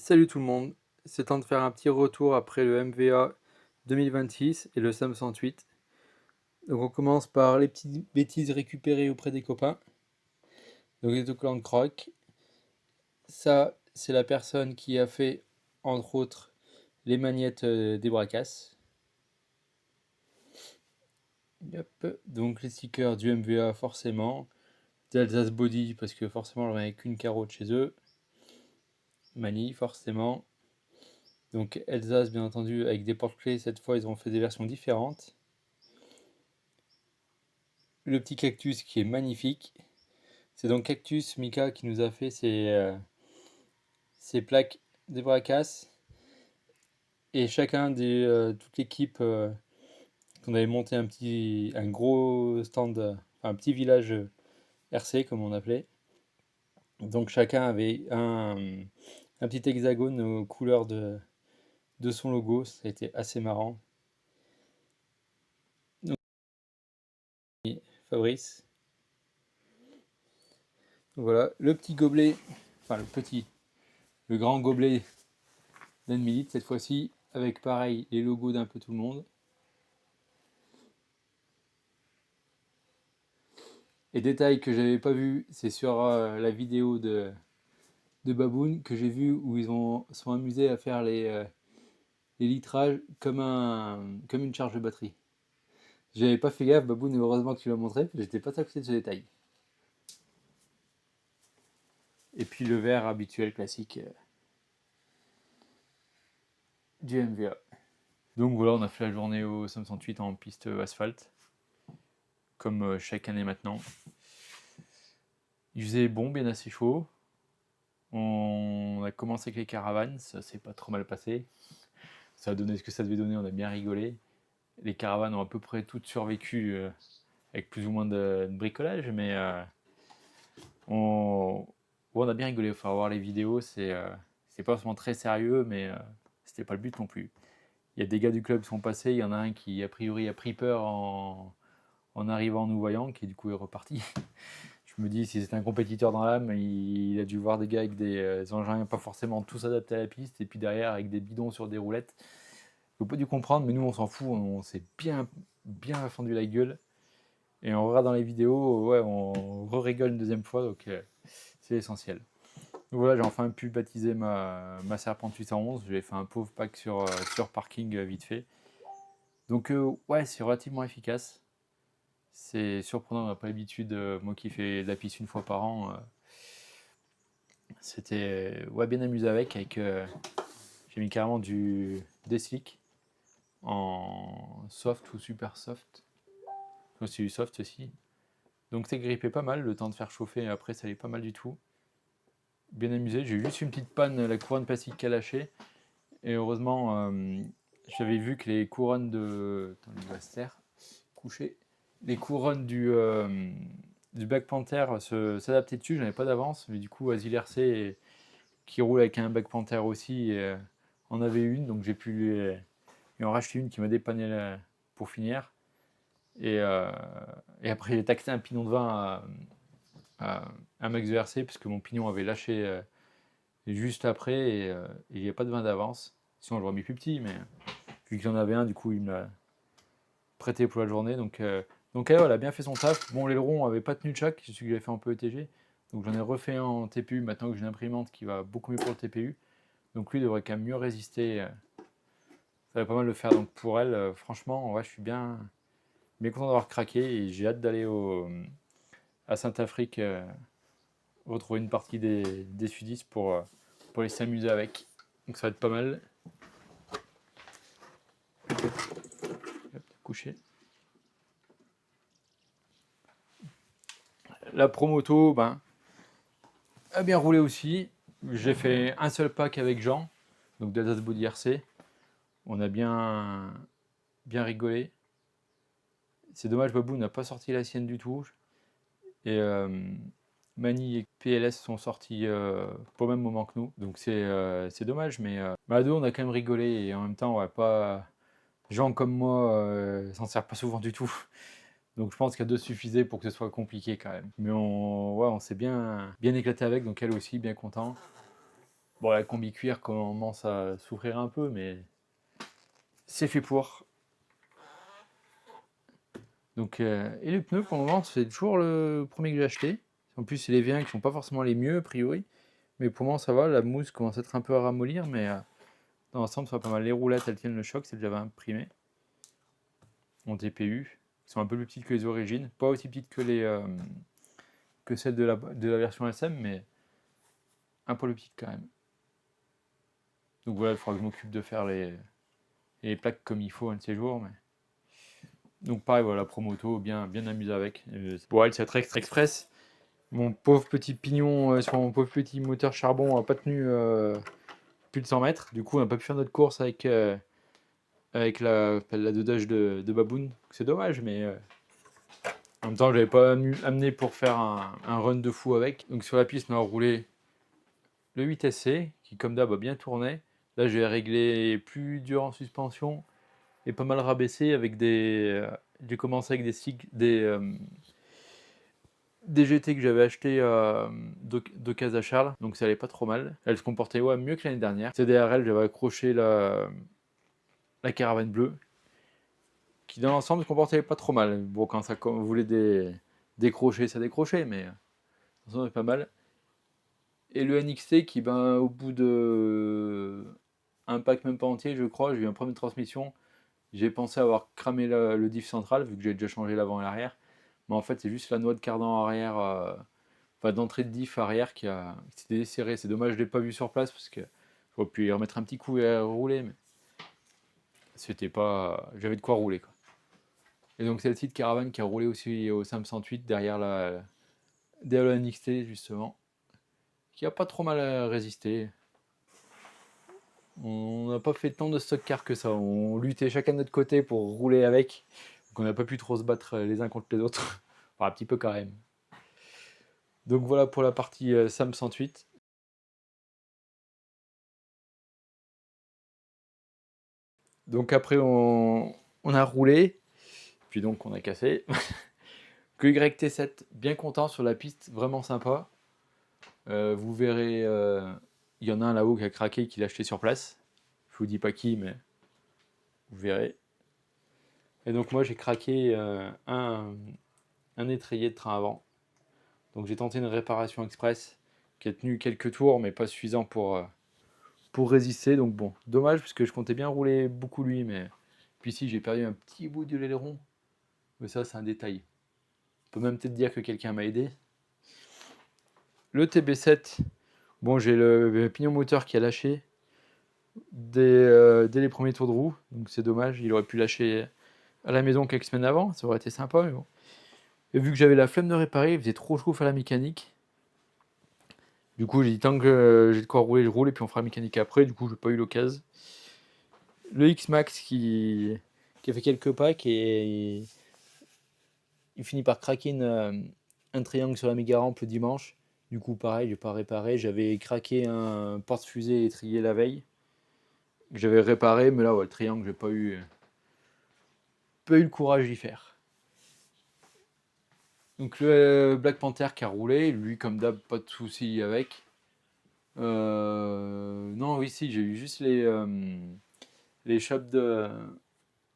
Salut tout le monde, c'est temps de faire un petit retour après le MVA 2026 et le SAM 108. Donc on commence par les petites bêtises récupérées auprès des copains. Donc les autocollants de Croc. Ça, c'est la personne qui a fait, entre autres, les magnettes des Bracas. Yep. Donc les stickers du MVA forcément. D'Alsace Body parce que forcément j'en avais qu'une carreau de chez eux. Mani forcément. Donc Alsace bien entendu avec des porte-clés, cette fois ils ont fait des versions différentes. Le petit cactus qui est magnifique. C'est donc Cactus Mika qui nous a fait ces plaques de Bracas. Et chacun toute l'équipe, qu'on avait monté un gros stand, enfin, un petit village RC comme on appelait. Donc chacun avait un petit hexagone aux couleurs de son logo. Ça a été assez marrant. Donc, Fabrice. Voilà, le petit gobelet, enfin le grand gobelet d'Anne cette fois-ci, avec pareil les logos d'un peu tout le monde. Et détail que j'avais pas vu, c'est sur la vidéo de Baboon que j'ai vu où sont amusés à faire les litrages comme une charge de batterie. J'avais pas fait gaffe, Baboon, heureusement que tu l'as montré, j'étais pas à côté de ce détail. Et puis le verre habituel classique du MVA. Donc voilà, on a fait la journée au 508 en piste asphalte, comme chaque année maintenant. Il faisait bon, bien assez chaud. On a commencé avec les caravanes, ça s'est pas trop mal passé. Ça a donné ce que ça devait donner, on a bien rigolé. Les caravanes ont à peu près toutes survécu avec plus ou moins de bricolage, mais on... on a bien rigolé. Il faut voir les vidéos, c'est pas forcément très sérieux, mais c'était pas le but non plus. Il y a des gars du club qui sont passés, il y en a un qui a priori a pris peur en arrivant en nous voyant, qui du coup est reparti. Je me dis, si c'est un compétiteur dans l'âme, il a dû voir des gars avec des engins pas forcément tous adaptés à la piste, et puis derrière avec des bidons sur des roulettes. Faut pas dû comprendre, mais nous on s'en fout, on s'est bien fendu la gueule. Et on regarde dans les vidéos, ouais, on rigole une deuxième fois, donc c'est essentiel. Donc voilà, j'ai enfin pu baptiser ma Serpent 811. J'ai fait un pauvre pack sur parking vite fait. Donc ouais, c'est relativement efficace. C'est surprenant, on n'a pas l'habitude, moi qui fais de la piste une fois par an. C'était ouais, bien amusé avec j'ai mis carrément des slicks en soft ou super soft. C'est du soft aussi. Donc c'est grippé pas mal, le temps de faire chauffer, après ça allait pas mal du tout. Bien amusé, j'ai eu juste une petite panne, la couronne plastique qui a lâché. Et heureusement, j'avais vu que les couronnes de. Attends, il va se taire, coucher. Les couronnes du Black Panther s'adaptaient dessus, j'en avais pas d'avance, mais du coup, Asil RC, qui roule avec un Black Panther aussi, en avait une, donc j'ai pu lui en racheter une qui m'a dépanné pour finir. Et, euh, et après, j'ai taxé un pignon de vin à Max VRC, parce que mon pignon avait lâché juste après, et il n'y avait pas de vin d'avance. Sinon, j'aurais mis plus petit, mais vu qu'il y en avait un, du coup, il me l'a prêté pour la journée. Donc elle a bien fait son taf. Bon, l'aileron n'avait pas tenu de chaque, celui que j'avais fait en PETG. Donc j'en ai refait un en TPU maintenant que j'ai une imprimante qui va beaucoup mieux pour le TPU. Donc lui devrait quand même mieux résister. Ça va pas mal le faire. Donc pour elle, franchement, ouais, je suis bien content d'avoir craqué et j'ai hâte d'aller à Saint-Afrique retrouver une partie des sudistes pour les s'amuser avec. Donc ça va être pas mal. Hop, coucher. La promoto, ben, a bien roulé aussi. J'ai fait un seul pack avec Jean, donc d'Alsace Body RC. On a bien rigolé. C'est dommage, Babou n'a pas sorti la sienne du tout. Et Mani et PLS sont sortis pas au même moment que nous. Donc c'est dommage, mais à deux, on a quand même rigolé. Et en même temps, ouais, pas. Jean comme moi s'en sert pas souvent du tout. Donc je pense qu'à deux suffisait pour que ce soit compliqué quand même. Mais ouais, on s'est bien éclaté avec, donc elle aussi, bien content. Bon, la combi cuir commence à souffrir un peu, mais c'est fait pour. Donc, et les pneus, pour le moment, c'est toujours le premier que j'ai acheté. En plus, c'est les V1 qui sont pas forcément les mieux, a priori. Mais pour moi, ça va. La mousse commence à être un peu à ramollir, mais dans l'ensemble, ça va pas mal. Les roulettes, elles tiennent le choc, c'est déjà imprimé. En TPU. Ils sont un peu plus petites que les origines. Pas aussi petites que celles de la version SM, mais un peu plus petites quand même. Donc voilà, il faudra que je m'occupe de faire les plaques comme il faut un de ces jours. Mais... Donc pareil, voilà, la Promoto, bien amusé avec. Bon, elle, c'est très express. Mon pauvre petit pignon sur mon pauvre petit moteur charbon n'a pas tenu plus de 100 mètres. Du coup, on n'a pas pu faire notre course avec la dodage de Baboon. C'est dommage, mais en même temps, je l'avais pas amené pour faire un run de fou avec. Donc sur la piste, on a roulé le 8SC, qui comme d'hab a bien tourné. Là, j'ai réglé plus dur en suspension et pas mal rabaissé avec j'ai commencé avec des GT que j'avais acheté d'occasion à Charles, donc ça allait pas trop mal. Elle se comportait mieux que l'année dernière. C'est derrière elle, j'avais accroché la caravane bleue, qui dans l'ensemble se comportait pas trop mal. Bon, quand ça voulait décrocher, ça décrochait, mais ça pas mal. Et le NXT qui, ben, au bout de un pack même pas entier, je crois, j'ai eu un problème de transmission. J'ai pensé avoir cramé le diff central, vu que j'ai déjà changé l'avant et l'arrière. Mais en fait, c'est juste la noix de cardan arrière, enfin d'entrée de diff arrière qui s'était desserrée. C'est dommage, je ne l'ai pas vu sur place parce que j'aurais pu y remettre un petit coup et rouler, mais c'était pas. J'avais de quoi rouler, quoi. Et donc celle-ci de Caravane qui a roulé aussi au Sam 108 derrière le NXT justement, qui a pas trop mal résisté. On n'a pas fait tant de stock car que ça. On luttait chacun de notre côté pour rouler avec. Donc on n'a pas pu trop se battre les uns contre les autres. Enfin, un petit peu quand même. Donc voilà pour la partie Sam 108. Donc après on a roulé. Puis donc on a cassé. Que YT7, bien content sur la piste, vraiment sympa. Vous verrez, il y en a un là-haut qui a craqué, qui l'a acheté sur place. Je vous dis pas qui, mais vous verrez. Et donc moi j'ai craqué un étrier de train avant. Donc j'ai tenté une réparation express qui a tenu quelques tours, mais pas suffisant pour résister. Donc bon, dommage parce que je comptais bien rouler beaucoup lui, mais puis ici j'ai perdu un petit bout de l'aileron. Mais ça c'est un détail. On peut même peut-être dire que quelqu'un m'a aidé. Le TB7, bon j'ai le pignon moteur qui a lâché dès les premiers tours de roue, donc c'est dommage. Il aurait pu lâcher à la maison quelques semaines avant, ça aurait été sympa, mais bon. Et vu que j'avais la flemme de réparer, il faisait trop chaud à la mécanique. Du coup, j'ai dit tant que j'ai de quoi rouler, je roule et puis on fera la mécanique après. Du coup, j'ai pas eu l'occasion. Le X-Max qui a fait quelques packs et il finit par craquer un triangle sur la méga rampe le dimanche. Du coup, pareil, j'ai pas réparé. J'avais craqué un porte-fusée étrié la veille que j'avais réparé, mais là, le triangle, j'ai pas eu le courage d'y faire. Donc le Black Panther qui a roulé, lui comme d'hab, pas de soucis avec. Non, oui, si, j'ai eu juste les shops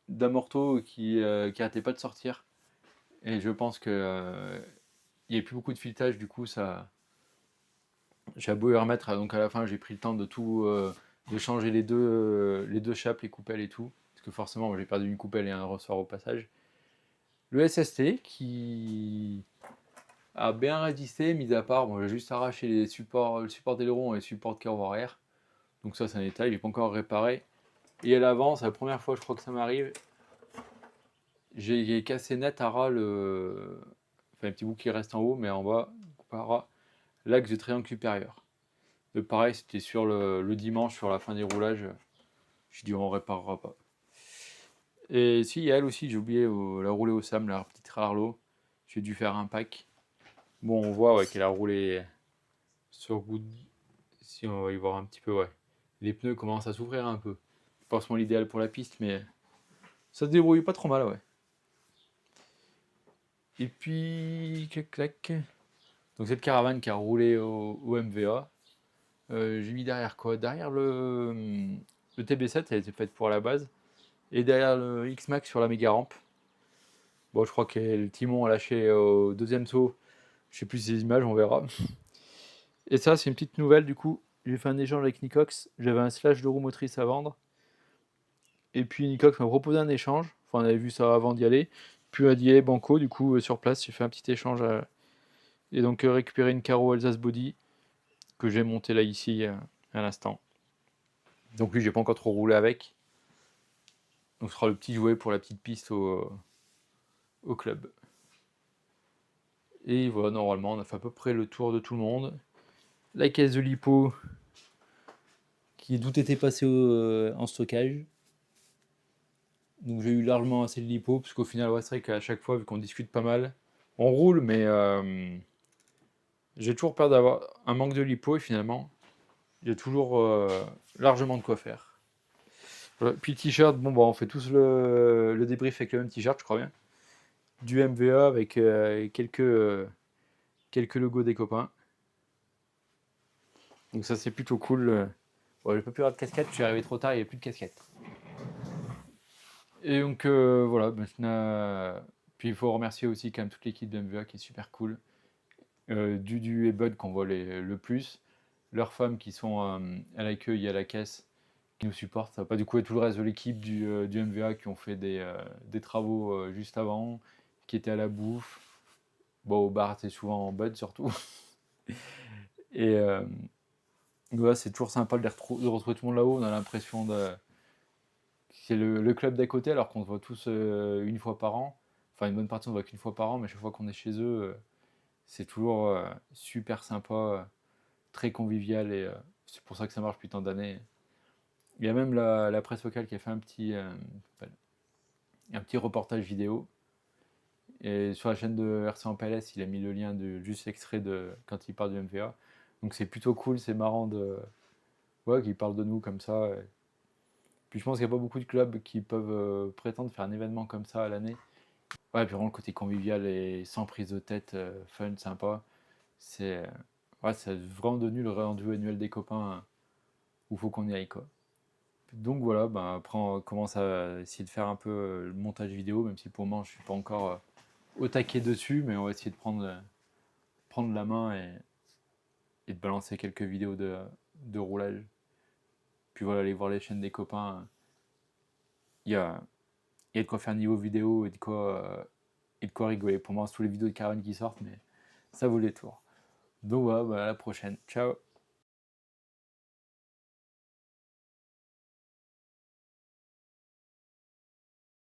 d'amorto qui arrêtaient pas de sortir. Et je pense que il n'y avait plus beaucoup de filetage, du coup, ça. J'ai beau y remettre, donc à la fin, j'ai pris le temps de tout. De changer les deux chapes, les coupelles et tout. Parce que forcément, j'ai perdu une coupelle et un ressort au passage. Le SST qui a bien résisté, mis à part, bon, j'ai juste arraché le support d'aileron et le support de carreau arrière. Donc ça, c'est un détail, j'ai pas encore réparé. Et à l'avant, c'est la première fois, je crois que ça m'arrive. J'ai cassé net à ras enfin, un petit bout qui reste en haut, mais en bas, à ras, l'axe du triangle supérieur. Pareil, c'était sur le dimanche, sur la fin des roulages. Je dis, on réparera pas. Et si, elle aussi, j'ai oublié la rouler au SAM, la petite Rarlo. J'ai dû faire un pack. Bon, on voit qu'elle a roulé sur goût. Si on va y voir un petit peu, ouais. Les pneus commencent à s'ouvrir un peu. Pas forcément l'idéal pour la piste, mais ça se débrouille pas trop mal, ouais. Et puis, clac, clac. Donc cette caravane qui a roulé au MVA. J'ai mis derrière quoi? Derrière le TB7, elle était faite pour la base. Et derrière le X-Max sur la méga rampe. Bon, je crois que le timon a lâché au deuxième saut. Je sais plus si les images, on verra. Et ça, c'est une petite nouvelle du coup. J'ai fait un échange avec Nicox. J'avais un slash de roue motrice à vendre. Et puis Nicox m'a proposé un échange. Enfin, on avait vu ça avant d'y aller. Puis on a dit, banco, du coup, sur place, j'ai fait un petit échange. Et donc, récupérer une Caro Alsace Body que j'ai montée là, ici, à l'instant. Donc, lui, j'ai pas encore trop roulé avec. Donc, ce sera le petit jouet pour la petite piste au club. Et voilà, normalement, on a fait à peu près le tour de tout le monde. La caisse de lipo, qui est d'où était passé en stockage. Donc j'ai eu largement assez de lipo, parce qu'au final, ouais, c'est vrai qu'à chaque fois, vu qu'on discute pas mal, on roule, mais j'ai toujours peur d'avoir un manque de lipo, et finalement, j'ai toujours largement de quoi faire. Voilà. Puis le t-shirt, bon, bah, on fait tous le débrief avec le même t-shirt, je crois bien. Du MVA avec quelques logos des copains. Donc ça, c'est plutôt cool. Bon, j'ai pas pu avoir de casquette, je suis arrivé trop tard, il n'y avait plus de casquette. Et donc voilà, maintenant, puis il faut remercier aussi quand même toute l'équipe de MVA qui est super cool. Dudu et Bud qu'on voit le plus. Leurs femmes qui sont à l'accueil et à la caisse, qui nous supportent. Ça va pas du coup être tout le reste de l'équipe du MVA qui ont fait des travaux juste avant, qui étaient à la bouffe. Bon, au bar, c'est souvent Bud surtout. Et voilà, c'est toujours sympa de retrouver tout le monde là-haut. On a l'impression de. C'est le club d'à côté, alors qu'on se voit tous une fois par an. Enfin, une bonne partie, on ne voit qu'une fois par an, mais chaque fois qu'on est chez eux, c'est toujours super sympa, très convivial, et c'est pour ça que ça marche depuis tant d'années. Il y a même la presse locale qui a fait un petit reportage vidéo. Et sur la chaîne de RC en PLS, il a mis le lien de juste extrait de quand il parle du MVA. Donc c'est plutôt cool, c'est marrant qu'il parle de nous comme ça. Puis je pense qu'il n'y a pas beaucoup de clubs qui peuvent prétendre faire un événement comme ça à l'année. Ouais, puis vraiment le côté convivial et sans prise de tête, fun, sympa. C'est ouais, c'est vraiment devenu le rendez-vous annuel des copains où il faut qu'on y aille, quoi. Donc voilà, ben, après on commence à essayer de faire un peu le montage vidéo, même si pour le moment je suis pas encore au taquet dessus, mais on va essayer de prendre la main et de balancer quelques vidéos de roulage. Puis voilà, aller voir les chaînes des copains. Il y a de quoi faire niveau vidéo et de quoi rigoler. Pour moi, c'est tous les vidéos de Caroline qui sortent, mais ça vaut les tours. Donc voilà, bah, à la prochaine. Ciao.